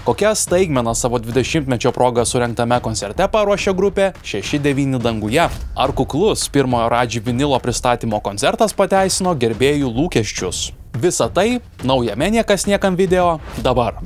Kokia staigmena savo 20-mečio proga surengtame koncerte paruošė grupė 6-9 danguje? Ar kuklus pirmojo Radži vinilo pristatymo koncertas pateisino gerbėjų lūkesčius? Visa tai naujame Niekas niekam video dabar.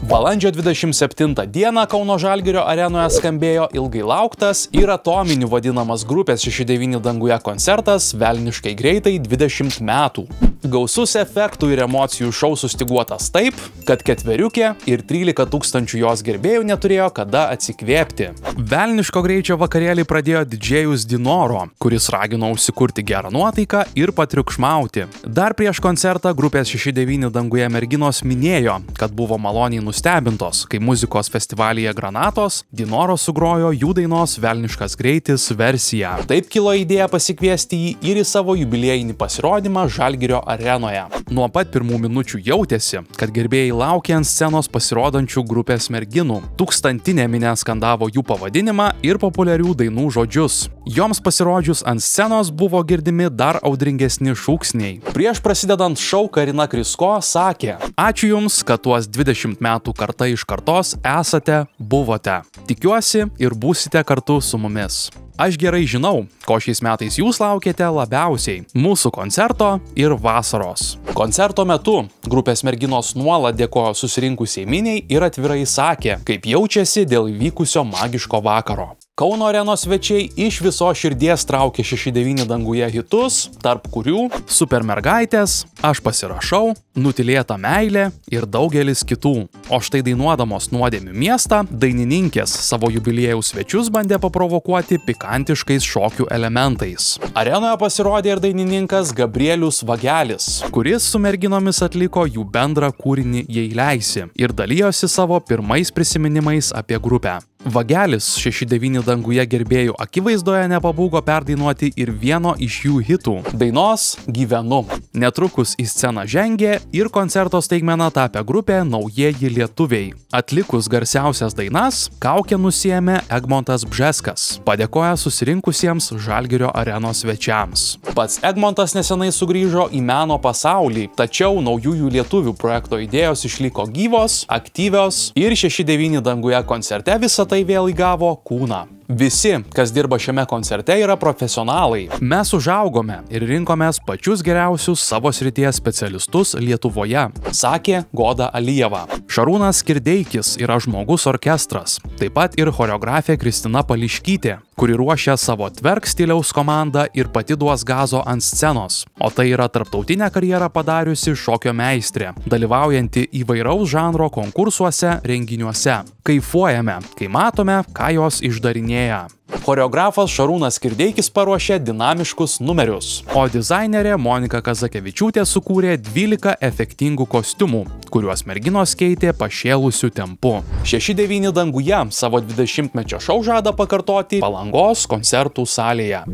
Balandžio 27 dieną Kauno Žalgirio arenoje skambėjo ilgai lauktas ir atominiu vadinamas grupės 6-9 danguje koncertas Velniškai greitai 20 metų. Gausus efektų ir emocijų šou sustiguotas taip, kad ketveriukė ir 13 tūkstančių jos gerbėjų neturėjo kada atsikvėpti. Velniško greičio vakarėlį pradėjo didžėjus Dinoro, kuris ragino užsikurti gerą nuotaiką ir patriukšmauti. Dar prieš koncertą grupės 6-9 danguje merginos minėjo, kad buvo maloniai nustebintos, kai muzikos festivalyje Granatos Dinoro sugrojo jų dainos Velniškas greitis versiją. Taip kilo idėja pasikviesti jį ir į savo jubiliejinį pasirodymą Žalgirio arenoje. Nuo pat pirmų minučių jautėsi, kad gerbėjai laukė ant scenos pasirodančių grupės merginų. Tūkstantinė minia skandavo jų pavadinimą ir populiarių dainų žodžius. Joms pasirodžius ant scenos buvo girdimi dar audringesni šūksniai. Prieš prasidedant šou Karina Krysko sakė: "Ačiū Jums, kad tuos 20 metų karta iš kartos esate, buvote. Tikiuosi ir būsite kartu su mumis. Aš gerai žinau, ko šiais metais jūs laukėte labiausiai - mūsų koncerto ir vasaros." Koncerto metu grupės merginos nuolat dėkojo susirinkusiai miniai ir atvirai sakė, kaip jaučiasi dėl įvykusio magiško vakaro. Kauno arenos svečiai iš viso širdies traukė 6-9 danguje hitus, tarp kurių Super mergaitės, Aš pasirašau, Nutylėta meilė ir daugelis kitų. O štai dainuodamos Nuodėmių miestą, dainininkės savo jubiliejaus svečius bandė paprovokuoti pikantiškais šokių elementais. Arenoje pasirodė ir dainininkas Gabrielius Vagelis, kuris su merginomis atliko jų bendrą kūrinį Jei leisi ir dalijosi savo pirmais prisiminimais apie grupę. Vagelis 6-9 danguje gerbėjų akivaizdoje nepabūgo perdainuoti ir vieno iš jų hitų - dainos Gyvenu. Netrukus į sceną žengė ir koncerto staigmena tapę grupė Naujieji lietuviai. Atlikus garsiausias dainas, kaukę nusiėmė Egmontas Bžeskas, padėkoja susirinkusiems Žalgirio arenos svečiams. Pats Egmontas nesenai sugrįžo į meno pasaulį, tačiau Naujųjų lietuvių projekto idėjos išliko gyvos, aktyvios ir 6-9 danguje koncerte visą tai vėl įgavo kūną. Visi, kas dirba šiame koncerte, yra profesionalai. Mes užaugome ir rinkomės pačius geriausius savo srities specialistus Lietuvoje, sakė Goda Alijeva. Šarūnas Kirdeikis yra Žmogus orkestras, taip pat ir choreografė Kristina Pališkytė, kuri ruošia savo tverk stiliaus komandą ir pati duos gazo ant scenos. O tai yra tarptautinę karjerą padariusi šokio meistrė, dalyvaujanti įvairaus žanro konkursuose, renginiuose. Kaifuojame, kai matome, ką jos išdarinėja. Choreografas Šarūnas Kirdeikis paruošė dinamiškus numerius, o dizainerė Monika Kazakevičiūtė sukūrė 12 efektingų kostiumų, kuriuos merginos keitė pašėlusiu tempu. 6-9 danguje savo 20-mečio šou žada pakartoti Palangos koncertų salėje.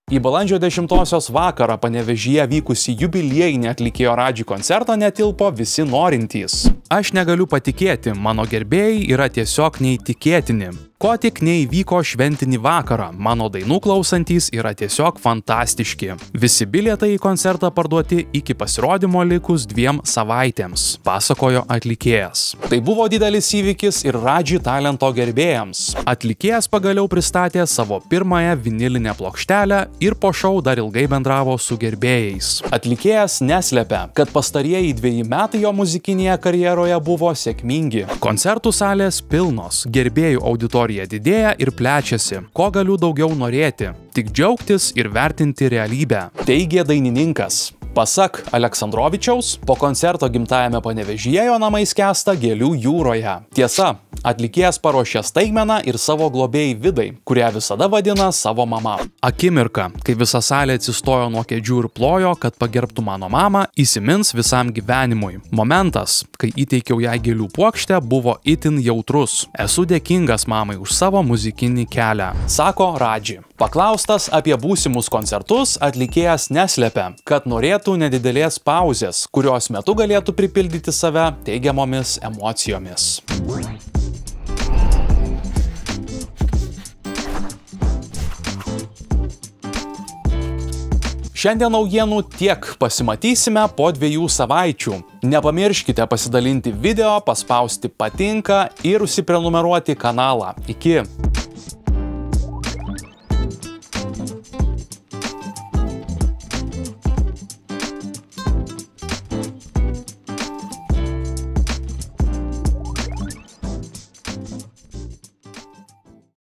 Į balandžio 10-osios vakarą Panevėžyje vykusį jubiliejinį atlikėjo Radži koncertą netilpo visi norintys. Aš negaliu patikėti, mano gerbėjai yra tiesiog neįtikėtini. Ko tik neįvyko šventinį vakarą, mano dainų klausantys yra tiesiog fantastiški. Visi bilietai į koncertą parduoti iki pasirodymo likus 2 savaitėms, pasakojo atlikėjas. Tai buvo didelis įvykis ir Radži talento gerbėjams. Atlikėjas pagaliau pristatė savo pirmąją vinilinę plokštelę ir po šou dar ilgai bendravo su gerbėjais. Atlikėjas neslepia, kad pastarieji 2 metai jo muzikinėje karjeroje buvo sėkmingi. Koncertų salės pilnos, gerbėjų auditorija didėja ir plečiasi. Ko galiu daugiau norėti? Tik džiaugtis ir vertinti realybę, teigė dainininkas. Pasak Aleksandrovičiaus, po koncerto gimtajame Panevėžyje jo namai skęsta gėlių jūroje. Tiesa, atlikėjas paruošė staigmeną ir savo globėjai Vidai, kurią visada vadina savo mama. Akimirka, kai visa salė atsistojo nuo kėdžių ir plojo, kad pagerbtų mano mamą, įsimins visam gyvenimui. Momentas, kai įteikiau jai gėlių puokštę, buvo itin jautrus. Esu dėkingas mamai už savo muzikinį kelią, sako Radži. Paklaustas apie būsimus koncertus, atlikėjas neslepia, kad norėtų nedidelės pauzės, kurios metu galėtų pripildyti save teigiamomis emocijomis. Šiandien naujienų tiek, pasimatysime po 2 savaičių. Nepamirškite pasidalinti video, paspausti patinka ir užsiprenumeruoti kanalą. Iki.